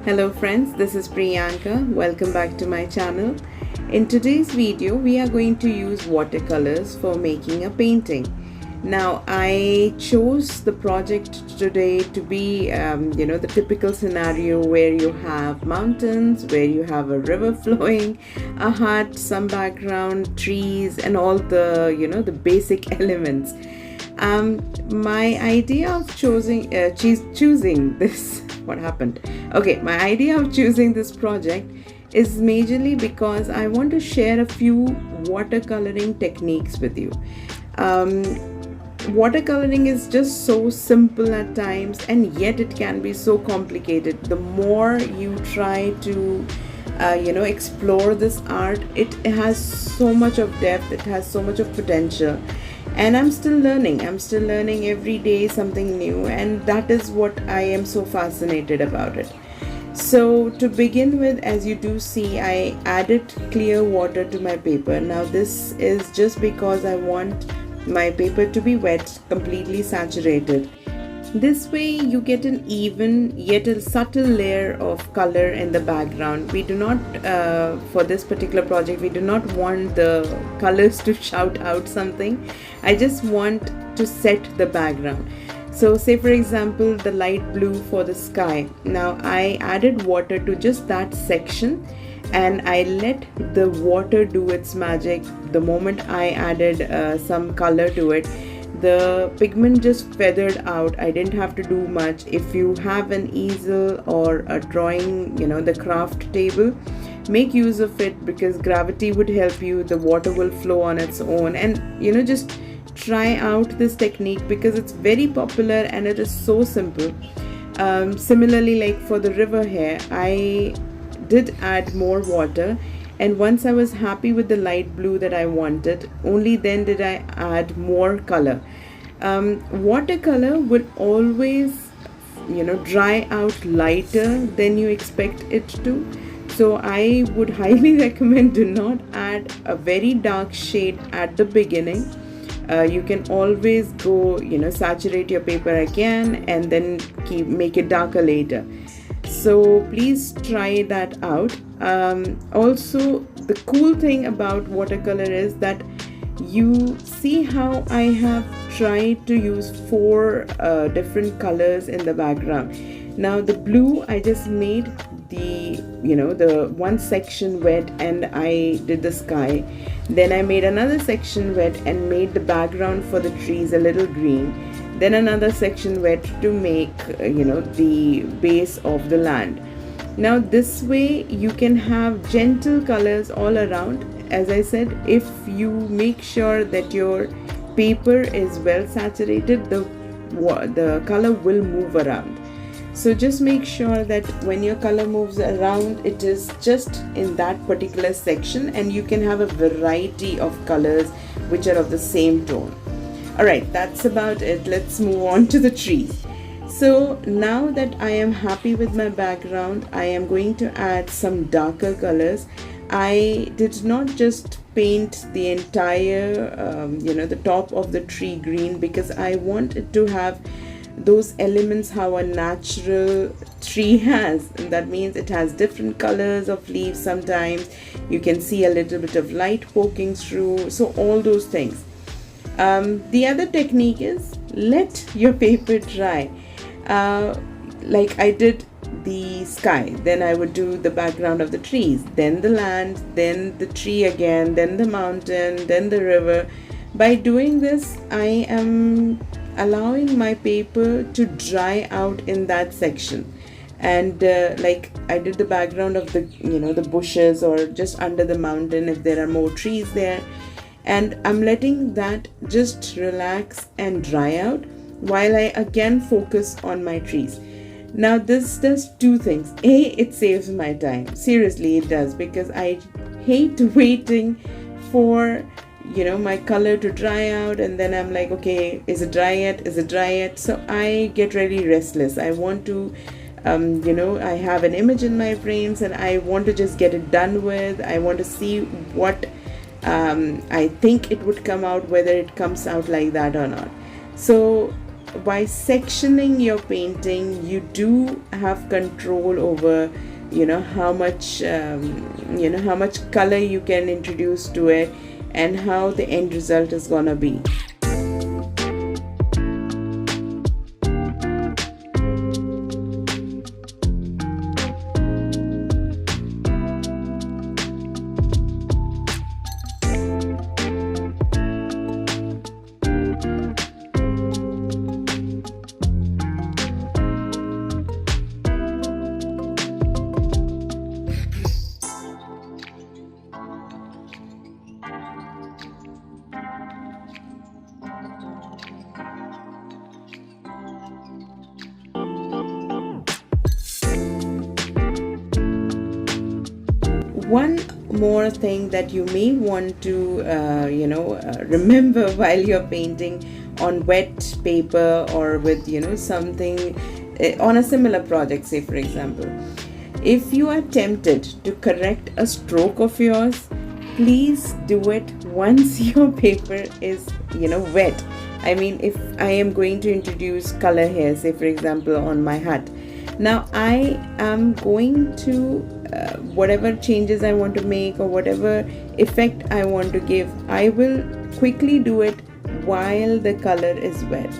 Hello friends, this is Priyanka. Welcome back to my channel. In today's video, we are going to use watercolors for making a painting. Now, I chose the project today to be, the typical scenario where you have mountains, where you have a river flowing, a hut, some background, trees, and all the, the basic elements. My idea of choosing this what happened okay my idea of choosing this project is majorly because I want to share a few watercoloring techniques with you. Watercoloring is just so simple at times, and yet it can be so complicated. The more you try to explore this art, it has so much of depth, it has so much of potential, and I'm still learning every day something new, and that is what I am so fascinated about it. So to begin with, as you do see, I added clear water to my paper. Now this is just because I want my paper to be wet, completely saturated. This way you get an even yet a subtle layer of color in the background. We do not, for this particular project, we do not want the colors to shout out something. I just want to set the background. So say for example the light blue for the sky. Now I added water to just that section and I let the water do its magic. The moment I added some color to it, the pigment just feathered out. I didn't have to do much. If you have an easel or a drawing, the craft table, make use of it, because gravity would help you. The water will flow on its own, and just try out this technique because it's very popular and it is so simple. Similarly, like for the river here, I did add more water, and once I was happy with the light blue that I wanted, only then did I add more color. Watercolor would always dry out lighter than you expect it to, so I would highly recommend do not add a very dark shade at the beginning. You can always go saturate your paper again and then make it darker later. So please try that out. Also, the cool thing about watercolor is that you see how I have tried to use four different colors in the background. Now the blue, I just made the one section wet and I did the sky. Then I made another section wet and made the background for the trees a little green. Then another section wet to make the base of the land. Now this way you can have gentle colors all around. As I said, if you make sure that your paper is well saturated, the color will move around. So just make sure that when your color moves around, it is just in that particular section, and you can have a variety of colors which are of the same tone. Alright, that's about it. Let's move on to the trees. So now that I am happy with my background, I am going to add some darker colors. I did not just paint the entire, the top of the tree green, because I want it to have those elements how a natural tree has, and that means it has different colors of leaves. Sometimes you can see a little bit of light poking through, so all those things. The other technique is let your paper dry. Like I did the sky, then I would do the background of the trees, then the land, then the tree again, then the mountain, then the river. By doing this, I am allowing my paper to dry out in that section. And like I did the background of the the bushes, or just under the mountain if there are more trees there, and I'm letting that just relax and dry out while I again focus on my trees. Now this does two things. A, it saves my time. Seriously, it does, because I hate waiting for my color to dry out, and then I'm like, okay, is it dry yet? So I get really restless. I want to I have an image in my brains and I want to just get it done with. I want to see what I think it would come out, whether it comes out like that or not. So by sectioning your painting, you do have control over, how much color you can introduce to it, and how the end result is gonna be. One more thing that you may want to remember while you're painting on wet paper, or with something on a similar project, say for example, if you are tempted to correct a stroke of yours, please do it once your paper is wet. I mean, if I am going to introduce color here, say for example on my hut, now I am going to whatever changes I want to make, or whatever effect I want to give, I will quickly do it while the color is wet.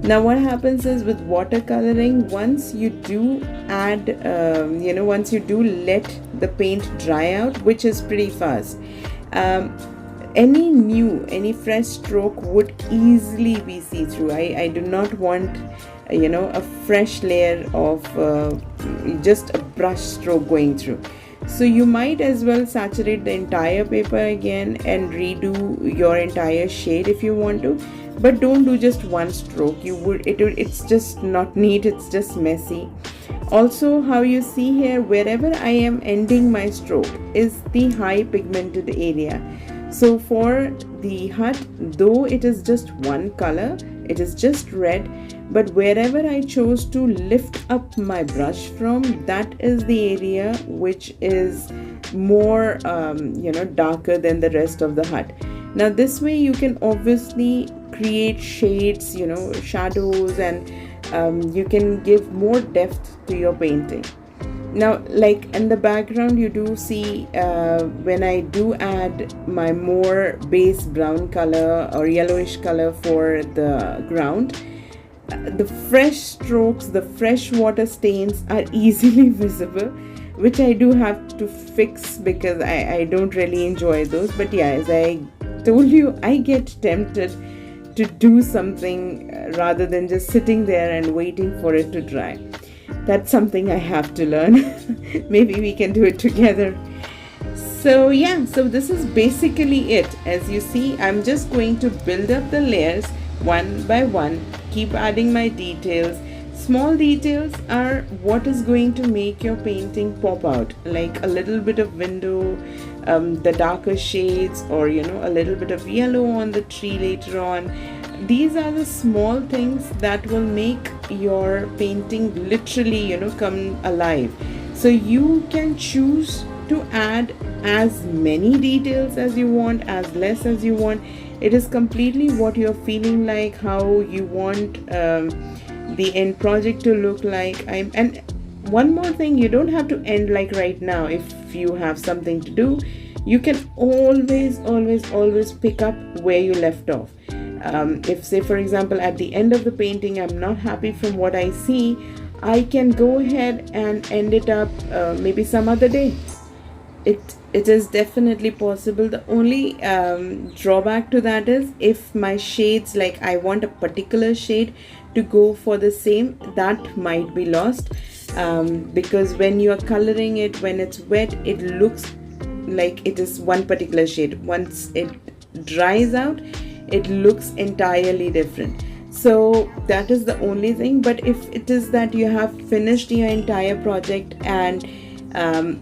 Now what happens is, with watercoloring, once you do add, once you do let the paint dry out, which is pretty fast, any fresh stroke would easily be see-through. I do not want a fresh layer of just a brush stroke going through. So you might as well saturate the entire paper again and redo your entire shade if you want to, but don't do just one stroke. It's just not neat, it's just messy. Also, how you see here, wherever I am ending my stroke is the high pigmented area. So for the hut, though it is just one color, it is just red, but wherever I chose to lift up my brush from, that is the area which is more darker than the rest of the hut. Now this way you can obviously create shades, shadows, and you can give more depth to your painting. Now, like in the background, you do see when I do add my more base brown color or yellowish color for the ground, the fresh strokes, the fresh water stains are easily visible, which I do have to fix because I don't really enjoy those. But yeah, as I told you, I get tempted to do something rather than just sitting there and waiting for it to dry. That's something I have to learn. Maybe we can do it together. So yeah, so this is basically it. As you see, I'm just going to build up the layers one by one, keep adding my details. Small details are what is going to make your painting pop out, like a little bit of window, the darker shades, or a little bit of yellow on the tree later on. These are the small things that will make your painting literally come alive. So you can choose to add as many details as you want, as less as you want. It is completely what you're feeling like, how you want the end project to look like. And one more thing, you don't have to end like right now. If you have something to do, you can always pick up where you left off. If, say for example, at the end of the painting I'm not happy from what I see, I can go ahead and end it up maybe some other day. It is definitely possible. The only drawback to that is, if my shades, like I want a particular shade to go for the same, that might be lost, because when you are coloring it, when it's wet, it looks like it is one particular shade. Once it dries out, it looks entirely different. So that is the only thing. But if it is that you have finished your entire project, and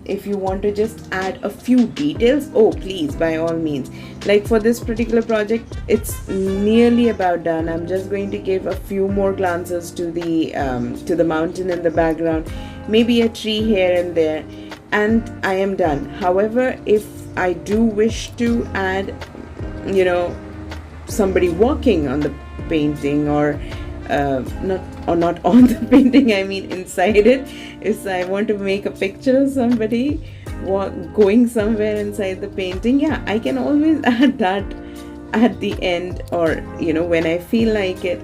if you want to just add a few details, oh please, by all means. Like for this particular project, it's nearly about done. I'm just going to give a few more glances to the mountain in the background, maybe a tree here and there, and I am done. However, if I do wish to add somebody walking on the painting, or not on the painting, I mean inside it. If I want to make a picture of somebody going somewhere inside the painting, yeah, I can always add that at the end, or when I feel like it.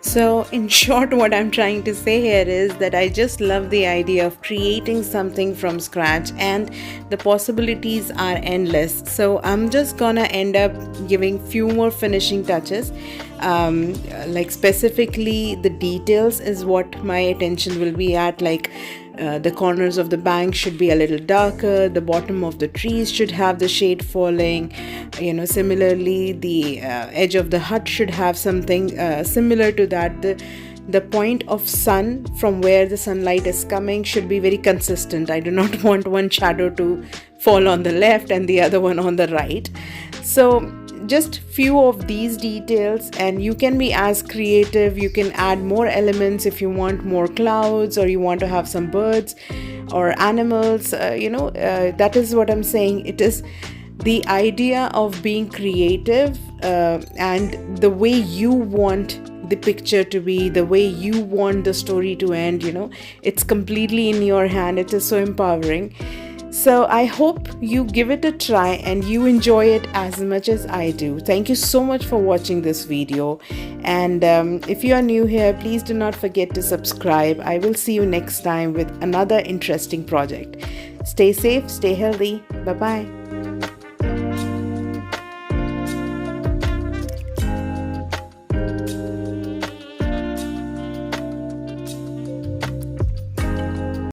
So, in short, what I'm trying to say here is that I just love the idea of creating something from scratch, and the possibilities are endless. So, I'm just gonna end up giving few more finishing touches. Like specifically, the details is what my attention will be at, like the corners of the bank should be a little darker, the bottom of the trees should have the shade falling, similarly the edge of the hut should have something similar to that. The point of sun from where the sunlight is coming should be very consistent. I do not want one shadow to fall on the left and the other one on the right. So just few of these details, and you can be as creative. You can add more elements if you want more clouds, or you want to have some birds or animals. That is what I'm saying. It is the idea of being creative, and the way you want the picture to be, the way you want the story to end. It's completely in your hand. It is so empowering. So I hope you give it a try and you enjoy it as much as I do. Thank you so much for watching this video. And if you are new here, please do not forget to subscribe. I will see you next time with another interesting project. Stay safe, stay healthy. Bye-bye.